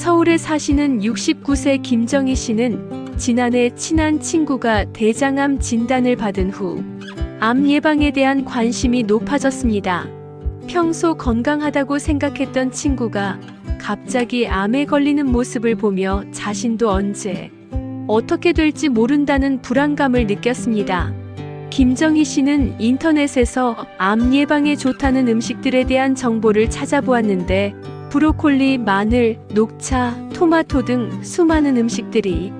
서울에 사시는 69세 김정희 씨는 지난해 친한 친구가 대장암 진단을 받은 후 암 예방에 대한 관심이 높아졌습니다. 평소 건강하다고 생각했던 친구가 갑자기 암에 걸리는 모습을 보며 자신도 언제 어떻게 될지 모른다는 불안감을 느꼈습니다. 김정희 씨는 인터넷에서 암 예방에 좋다는 음식들에 대한 정보를 찾아보았는데 브로콜리, 마늘, 녹차, 토마토 등 수많은 음식들이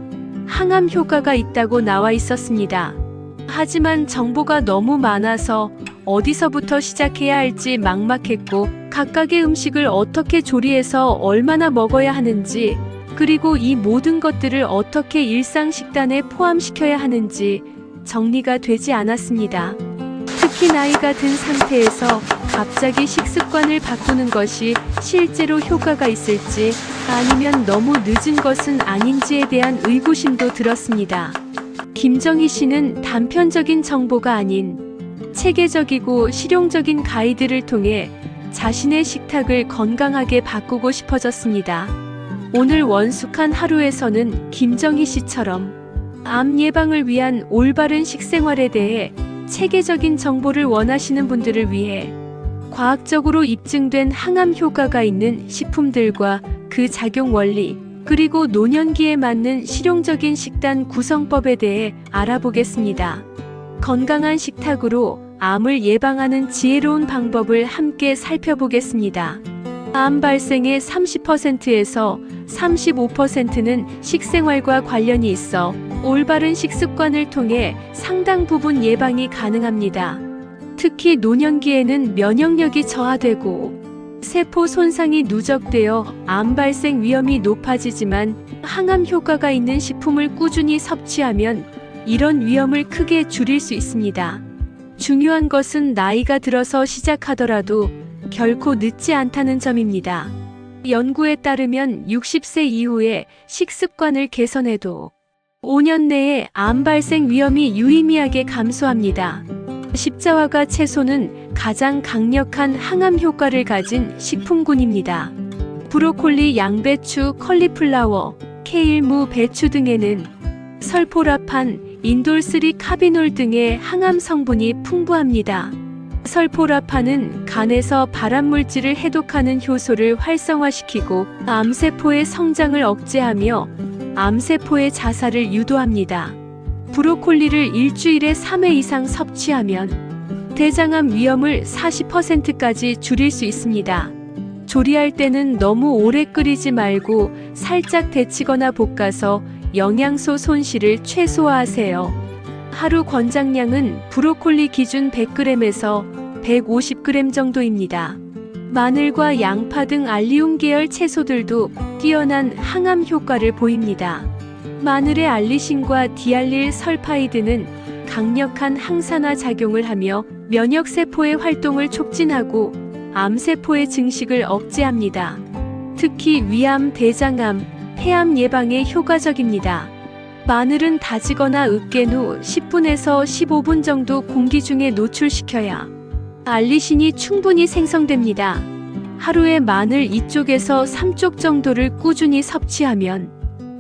항암 효과가 있다고 나와 있었습니다. 하지만 정보가 너무 많아서 어디서부터 시작해야 할지 막막했고 각각의 음식을 어떻게 조리해서 얼마나 먹어야 하는지 그리고 이 모든 것들을 어떻게 일상 식단에 포함시켜야 하는지 정리가 되지 않았습니다. 특히 나이가 든 상태에서 갑자기 식습관을 바꾸는 것이 실제로 효과가 있을지 아니면 너무 늦은 것은 아닌지에 대한 의구심도 들었습니다. 김정희 씨는 단편적인 정보가 아닌 체계적이고 실용적인 가이드를 통해 자신의 식탁을 건강하게 바꾸고 싶어졌습니다. 오늘 원숙한 하루에서는 김정희 씨처럼 암 예방을 위한 올바른 식생활에 대해 체계적인 정보를 원하시는 분들을 위해 과학적으로 입증된 항암 효과가 있는 식품들과 그 작용 원리, 그리고 노년기에 맞는 실용적인 식단 구성법에 대해 알아보겠습니다. 건강한 식탁으로 암을 예방하는 지혜로운 방법을 함께 살펴보겠습니다. 암 발생의 30%에서 35%는 식생활과 관련이 있어 올바른 식습관을 통해 상당 부분 예방이 가능합니다. 특히 노년기에는 면역력이 저하되고 세포 손상이 누적되어 암 발생 위험이 높아지지만 항암 효과가 있는 식품을 꾸준히 섭취하면 이런 위험을 크게 줄일 수 있습니다. 중요한 것은 나이가 들어서 시작하더라도 결코 늦지 않다는 점입니다. 연구에 따르면 60세 이후에 식습관을 개선해도 5년 내에 암 발생 위험이 유의미하게 감소합니다. 십자화과 채소는 가장 강력한 항암 효과를 가진 식품군입니다. 브로콜리, 양배추, 컬리플라워, 케일, 무, 배추 등에는 설포라판, 인돌3 카비놀 등의 항암 성분이 풍부합니다. 설포라판은 간에서 발암물질을 해독하는 효소를 활성화시키고 암세포의 성장을 억제하며 암세포의 자살을 유도합니다. 브로콜리를 일주일에 3회 이상 섭취하면 대장암 위험을 40%까지 줄일 수 있습니다. 조리할 때는 너무 오래 끓이지 말고 살짝 데치거나 볶아서 영양소 손실을 최소화하세요. 하루 권장량은 브로콜리 기준 100g에서 150g 정도입니다. 마늘과 양파 등 알리움 계열 채소들도 뛰어난 항암 효과를 보입니다. 마늘의 알리신과 디알릴 설파이드는 강력한 항산화 작용을 하며 면역세포의 활동을 촉진하고 암세포의 증식을 억제합니다. 특히 위암, 대장암, 폐암 예방에 효과적입니다. 마늘은 다지거나 으깬 후 10분에서 15분 정도 공기 중에 노출시켜야 알리신이 충분히 생성됩니다. 하루에 마늘 2쪽에서 3쪽 정도를 꾸준히 섭취하면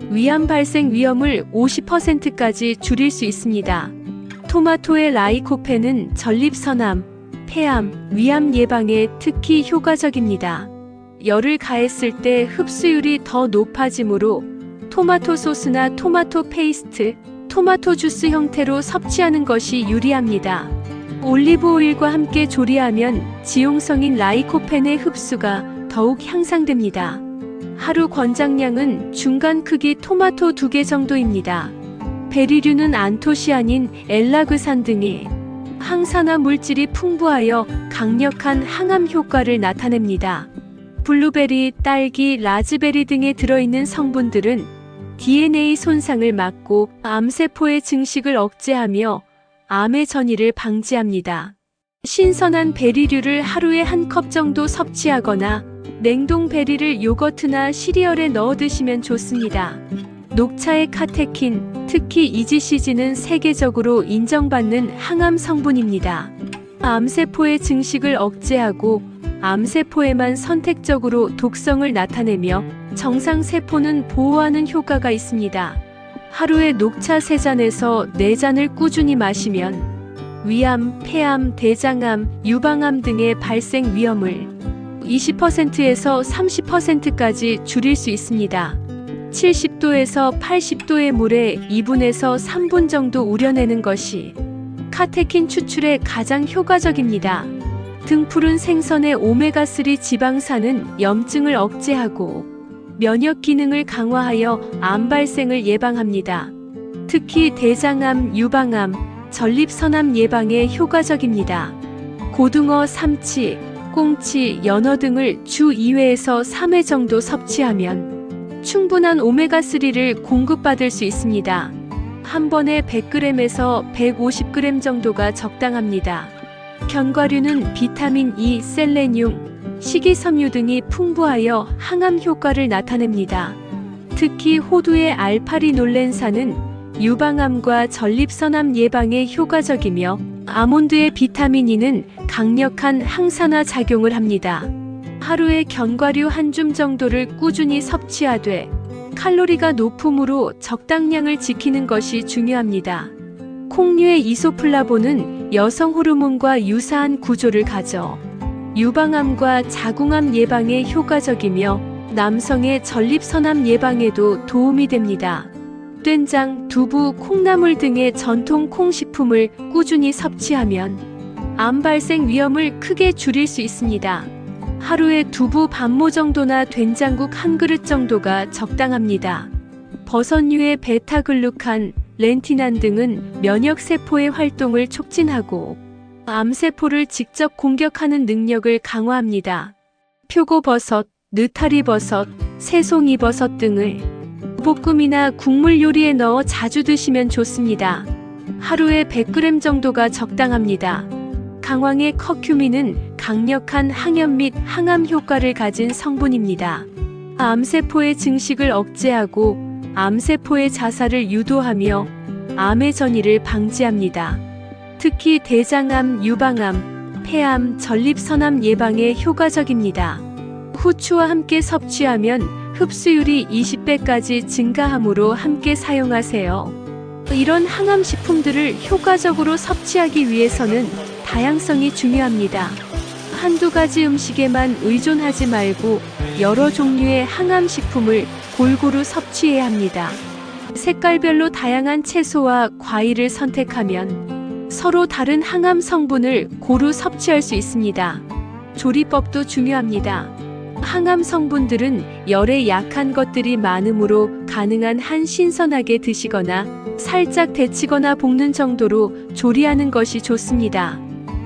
위암 발생 위험을 50%까지 줄일 수 있습니다. 토마토의 라이코펜은 전립선암, 폐암, 위암 예방에 특히 효과적입니다. 열을 가했을 때 흡수율이 더 높아지므로 토마토 소스나 토마토 페이스트, 토마토 주스 형태로 섭취하는 것이 유리합니다. 올리브 오일과 함께 조리하면 지용성인 라이코펜의 흡수가 더욱 향상됩니다. 하루 권장량은 중간 크기 토마토 2개 정도입니다. 베리류는 안토시아닌, 엘라그산 등의 항산화 물질이 풍부하여 강력한 항암 효과를 나타냅니다. 블루베리, 딸기, 라즈베리 등에 들어있는 성분들은 DNA 손상을 막고 암세포의 증식을 억제하며 암의 전이를 방지합니다. 신선한 베리류를 하루에 1컵 정도 섭취하거나 냉동 베리를 요거트나 시리얼에 넣어 드시면 좋습니다. 녹차의 카테킨, 특히 EGCG는 세계적으로 인정받는 항암 성분입니다. 암세포의 증식을 억제하고 암세포에만 선택적으로 독성을 나타내며 정상 세포는 보호하는 효과가 있습니다. 하루에 녹차 3잔에서 4잔을 꾸준히 마시면 위암, 폐암, 대장암, 유방암 등의 발생 위험을 20%에서 30%까지 줄일 수 있습니다. 70도에서 80도의 물에 2분에서 3분 정도 우려내는 것이 카테킨 추출에 가장 효과적입니다. 등푸른 생선의 오메가3 지방산은 염증을 억제하고 면역 기능을 강화하여 암 발생을 예방합니다. 특히 대장암, 유방암, 전립선암 예방에 효과적입니다. 고등어, 삼치, 꽁치, 연어 등을 주 2회에서 3회 정도 섭취하면 충분한 오메가3를 공급받을 수 있습니다. 한 번에 100g에서 150g 정도가 적당합니다. 견과류는 비타민 E, 셀레늄, 식이섬유 등이 풍부하여 항암 효과를 나타냅니다. 특히 호두의 알파리놀렌산은 유방암과 전립선암 예방에 효과적이며 아몬드의 비타민 E는 강력한 항산화 작용을 합니다. 하루에 견과류 한 줌 정도를 꾸준히 섭취하되 칼로리가 높으므로 적당량을 지키는 것이 중요합니다. 콩류의 이소플라본은 여성 호르몬과 유사한 구조를 가져 유방암과 자궁암 예방에 효과적이며 남성의 전립선암 예방에도 도움이 됩니다. 된장, 두부, 콩나물 등의 전통 콩식품을 꾸준히 섭취하면 암 발생 위험을 크게 줄일 수 있습니다. 하루에 두부 반모 정도나 된장국 한 그릇 정도가 적당합니다. 버섯류의 베타글루칸, 렌티난 등은 면역세포의 활동을 促진하고 암세포를 직접 공격하는 능력을 강화합니다. 표고버섯, 느타리버섯, 새송이버섯 등을 볶음이나 국물 요리에 넣어 자주 드시면 좋습니다. 하루에 100g 정도가 적당합니다. 강황의 커큐민은 강력한 항염 및 항암 효과를 가진 성분입니다. 암세포의 증식을 억제하고 암세포의 자살을 유도하며 암의 전이를 방지합니다. 특히 대장암, 유방암, 폐암, 전립선암 예방에 효과적입니다. 후추와 함께 섭취하면 흡수율이 20배까지 증가하므로 함께 사용하세요. 이런 항암식품들을 효과적으로 섭취하기 위해서는 다양성이 중요합니다. 한두 가지 음식에만 의존하지 말고 여러 종류의 항암식품을 골고루 섭취해야 합니다. 색깔별로 다양한 채소와 과일을 선택하면 서로 다른 항암 성분을 고루 섭취할 수 있습니다. 조리법도 중요합니다. 항암 성분들은 열에 약한 것들이 많으므로 가능한 한 신선하게 드시거나 살짝 데치거나 볶는 정도로 조리하는 것이 좋습니다.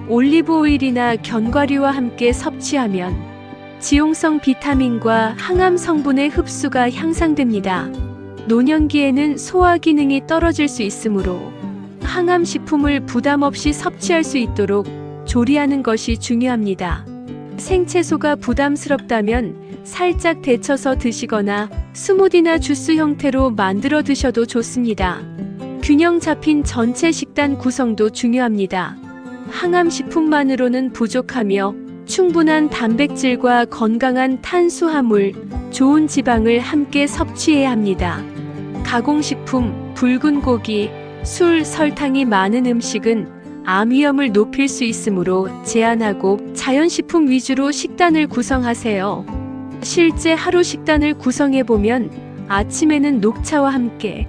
올리브 오일이나 견과류와 함께 섭취하면 지용성 비타민과 항암 성분의 흡수가 향상됩니다. 노년기에는 소화 기능이 떨어질 수 있으므로 항암 식품을 부담 없이 섭취할 수 있도록 조리하는 것이 중요합니다. 생채소가 부담스럽다면 살짝 데쳐서 드시거나 스무디나 주스 형태로 만들어 드셔도 좋습니다. 균형 잡힌 전체 식단 구성도 중요합니다. 항암식품만으로는 부족하며 충분한 단백질과 건강한 탄수화물, 좋은 지방을 함께 섭취해야 합니다. 가공식품, 붉은 고기, 술, 설탕이 많은 음식은 암 위험을 높일 수 있으므로 제한하고 자연식품 위주로 식단을 구성하세요. 실제 하루 식단을 구성해보면 아침에는 녹차와 함께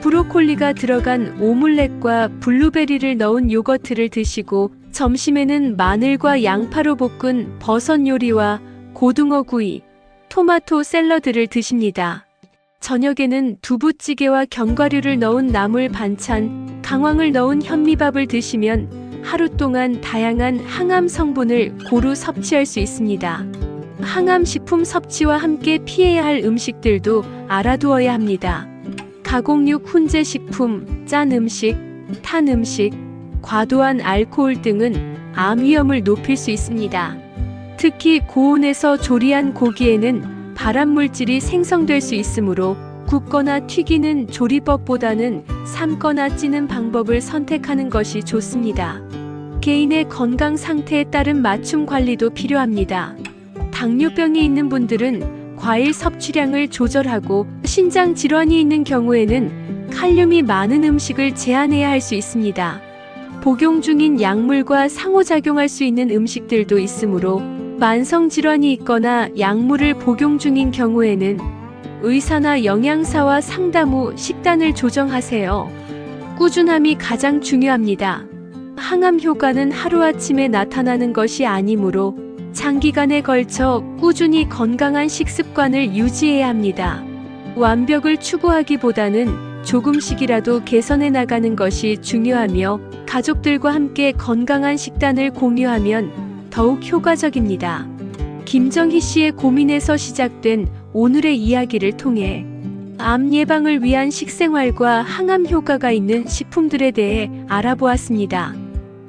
브로콜리가 들어간 오믈렛과 블루베리를 넣은 요거트를 드시고 점심에는 마늘과 양파로 볶은 버섯 요리와 고등어 구이, 토마토 샐러드를 드십니다. 저녁에는 두부찌개와 견과류를 넣은 나물 반찬, 강황을 넣은 현미밥을 드시면 하루 동안 다양한 항암 성분을 고루 섭취할 수 있습니다. 항암 식품 섭취와 함께 피해야 할 음식들도 알아두어야 합니다. 가공육 훈제 식품, 짠 음식, 탄 음식, 과도한 알코올 등은 암 위험을 높일 수 있습니다. 특히 고온에서 조리한 고기에는 발암물질이 생성될 수 있으므로 굽거나 튀기는 조리법보다는 삶거나 찌는 방법을 선택하는 것이 좋습니다. 개인의 건강 상태에 따른 맞춤 관리도 필요합니다. 당뇨병이 있는 분들은 과일 섭취량을 조절하고 신장 질환이 있는 경우에는 칼륨이 많은 음식을 제한해야 할 수 있습니다. 복용 중인 약물과 상호작용할 수 있는 음식들도 있으므로 만성 질환이 있거나 약물을 복용 중인 경우에는 의사나 영양사와 상담 후 식단을 조정하세요. 꾸준함이 가장 중요합니다. 항암 효과는 하루아침에 나타나는 것이 아니므로 장기간에 걸쳐 꾸준히 건강한 식습관을 유지해야 합니다. 완벽을 추구하기보다는 조금씩이라도 개선해 나가는 것이 중요하며 가족들과 함께 건강한 식단을 공유하면 더욱 효과적입니다. 김정희 씨의 고민에서 시작된 오늘의 이야기를 통해 암 예방을 위한 식생활과 항암 효과가 있는 식품들에 대해 알아보았습니다.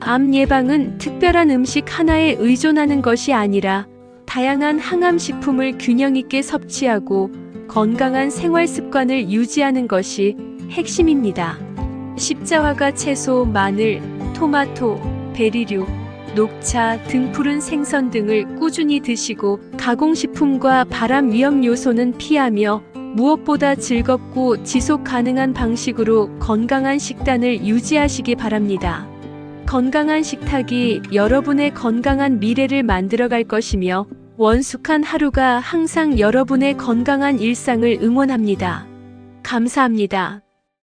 암 예방은 특별한 음식 하나에 의존하는 것이 아니라 다양한 항암 식품을 균형 있게 섭취하고 건강한 생활 습관을 유지하는 것이 핵심입니다. 십자화가 채소, 마늘, 토마토, 베리류, 녹차 등 푸른 생선 등을 꾸준히 드시고 가공식품과 발암 위험 요소는 피하며 무엇보다 즐겁고 지속 가능한 방식으로 건강한 식단을 유지하시기 바랍니다. 건강한 식탁이 여러분의 건강한 미래를 만들어갈 것이며 원숙한 하루가 항상 여러분의 건강한 일상을 응원합니다. 감사합니다.